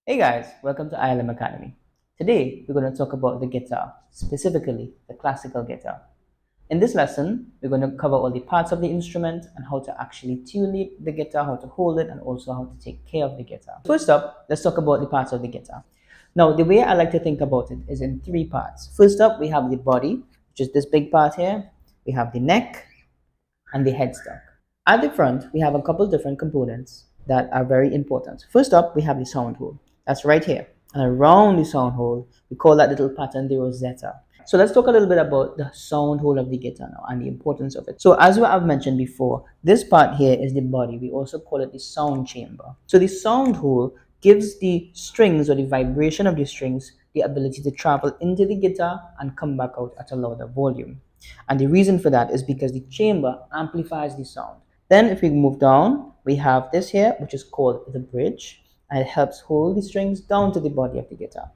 Hey guys, welcome to ILM Academy. Today we're going to talk about the guitar, specifically the classical guitar. In this lesson, we're going to cover all the parts of the instrument and how to actually tune the guitar, how to hold it, and also how to take care of the guitar. First up, let's talk about the parts of the guitar. Now, the way I like to think about it is in three parts. First up, we have the body, which is this big part here. We have the neck and the headstock. At the front, we have a couple different components that are very important. First up, we have the sound hole. That's right here. And around the sound hole, we call that little pattern the rosetta. So let's talk a little bit about the sound hole of the guitar now and the importance of it. So as I've mentioned before, this part here is the body. We also call it the sound chamber. So the sound hole gives the strings or the vibration of the strings the ability to travel into the guitar and come back out at a louder volume. And the reason for that is because the chamber amplifies the sound. Then if we move down, we have this here, which is called the bridge, and it helps hold the strings down to the body of the guitar.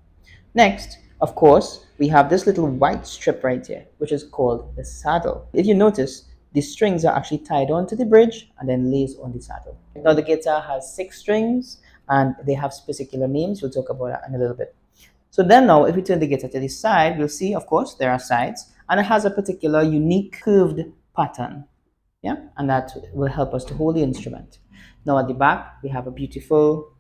Next, of course, we have this little white strip right here, which is called the saddle. If you notice, the strings are actually tied onto the bridge and then lays on the saddle. Now the guitar has 6 strings and they have particular names. We'll talk about that in a little bit. So then now, if we turn the guitar to the side, we'll see, of course, there are sides, and it has a particular unique curved pattern. Yeah, and that will help us to hold the instrument. Now at the back, we have a beautiful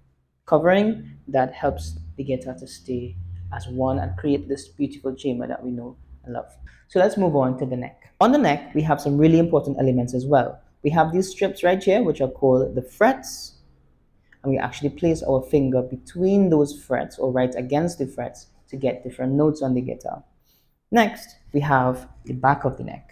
covering that helps the guitar to stay as one and create this beautiful chamber that we know and love. So let's move on to the neck. On the neck, we have some really important elements as well. We have these strips right here, which are called the frets, and we actually place our finger between those frets or right against the frets to get different notes on the guitar. Next, we have the back of the neck.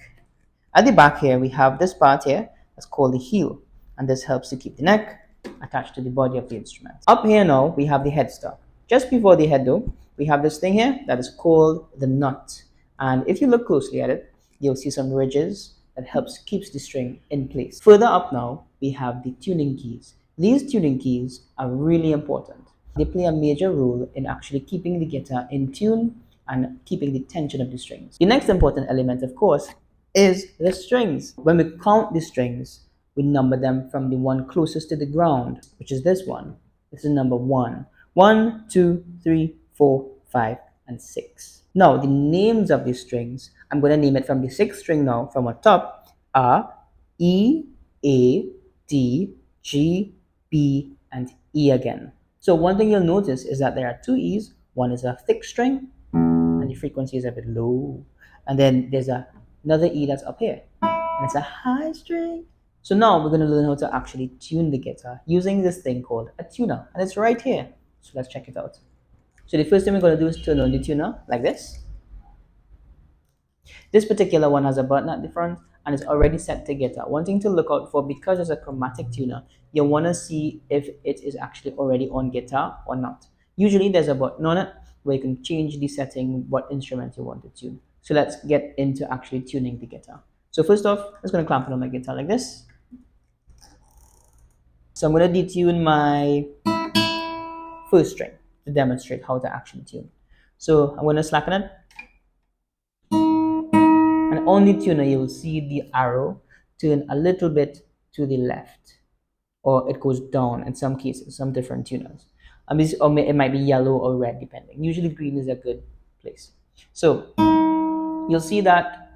At the back here, we have this part here that's called the heel, and this helps to keep the neck attached to the body of the instrument. Up here now, we have the headstock. Just before the head though, we have this thing here that is called the nut. And if you look closely at it, you'll see some ridges that helps keeps the string in place. Further up now, we have the tuning keys. These tuning keys are really important. They play a major role in actually keeping the guitar in tune and keeping the tension of the strings. The next important element, of course, is the strings. When we count the strings, we number them from the one closest to the ground, which is this one. This is number 1. 1, 2, 3, 4, 5, and 6. Now, the names of these strings, I'm going to name it from the 6th string now, from on top, are E, A, D, G, B, and E again. So one thing you'll notice is that there are 2 E's. One is a thick string, and the frequency is a bit low. And then there's another E that's up here, and it's a high string. So now we're going to learn how to actually tune the guitar using this thing called a tuner, and it's right here. So let's check it out. So the first thing we're going to do is turn on the tuner like this. This particular one has a button at the front and it's already set to guitar. One thing to look out for, because it's a chromatic tuner, you want to see if it is actually already on guitar or not. Usually there's a button on it where you can change the setting, what instrument you want to tune. So let's get into actually tuning the guitar. So first off, I'm just going to clamp it on my guitar like this. So I'm going to detune my first string to demonstrate how to actually tune. So I'm going to slacken it. And on the tuner, you will see the arrow turn a little bit to the left, or it goes down in some cases, some different tuners. Or it might be yellow or red, depending. Usually green is a good place. So you'll see that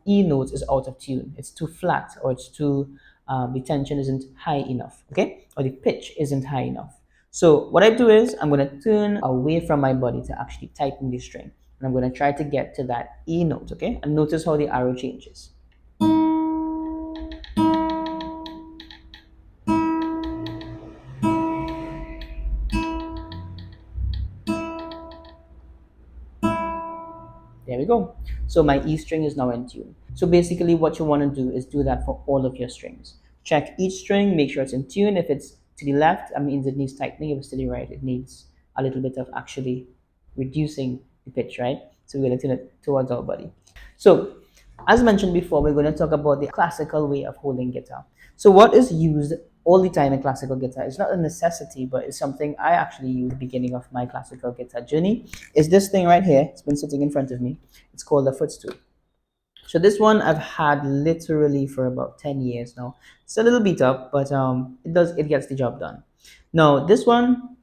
E note is out of tune. It's too flat, or it's too, the tension isn't high enough, okay? Or the pitch isn't high enough. So what I do is I'm going to turn away from my body to actually tighten the string. And I'm going to try to get to that E note, okay? And notice how the arrow changes. There we go. So my E string is now in tune. So basically what you want to do is do that for all of your strings. Check each string, make sure it's in tune. If it's to the left, that means it needs tightening. If it's to the right, it needs a little bit of actually reducing the pitch, right? So we're going to tune it towards our body. So as mentioned before, we're going to talk about the classical way of holding guitar. So what is used all the time in classical guitar, it's not a necessity, but it's something I actually use at the beginning of my classical guitar journey, is this thing right here. It's been sitting in front of me. It's called a footstool. So this one I've had literally for about 10 years now. It's a little beat up, but it gets the job done. Now this one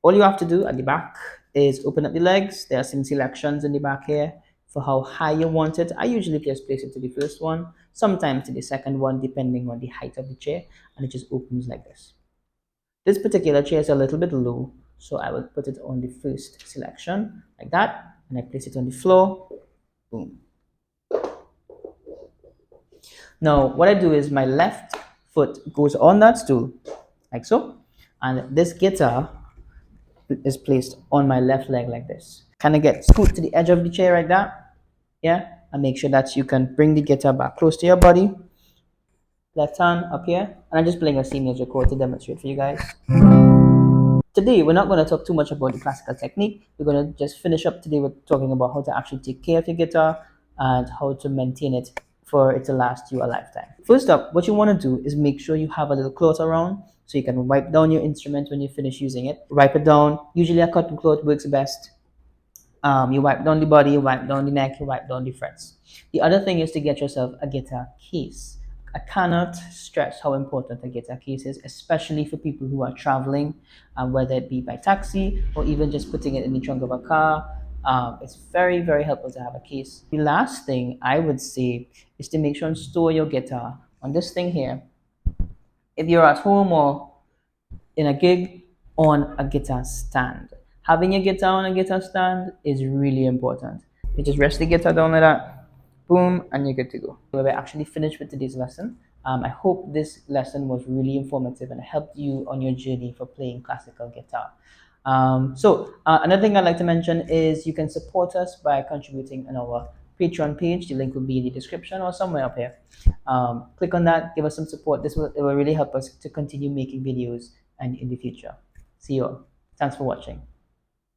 All you have to do at the back is open up the legs. There are some selections in the back here for how high you want it. I usually just place it to the first one, sometimes to the second one, depending on the height of the chair, and it just opens like this. This particular chair is a little bit low, so I will put it on the first selection like that, and I place it on the floor. Boom. Now, what I do is my left foot goes on that stool, like so, and this guitar is placed on my left leg like this. Kind of get scoot to the edge of the chair like that, yeah, and make sure that you can bring the guitar back close to your body. Left hand up here, and I'm just playing a C major chord to demonstrate for you guys. Today, we're not going to talk too much about the classical technique. We're going to just finish up today with talking about how to actually take care of your guitar and how to maintain it for it to last you a lifetime. First up, what you want to do is make sure you have a little cloth around so you can wipe down your instrument when you finish using it. Wipe it down. Usually a cotton cloth works best. You wipe down the body, you wipe down the neck, you wipe down the frets. The other thing is to get yourself a guitar case. I cannot stress how important a guitar case is, especially for people who are traveling, whether it be by taxi or even just putting it in the trunk of a car. It's very, very helpful to have a case. The last thing I would say is to make sure and store your guitar on this thing here. If you're at home or in a gig, on a guitar stand. Having your guitar on a guitar stand is really important. You just rest the guitar down like that, boom, and you're good to go. We're actually finished with today's lesson. I hope this lesson was really informative and helped you on your journey for playing classical guitar. Another thing I'd like to mention is you can support us by contributing on our Patreon page. The link will be in the description or somewhere up here. Click on that, give us some support. It will really help us to continue making videos and in the future. See you all. Thanks for watching.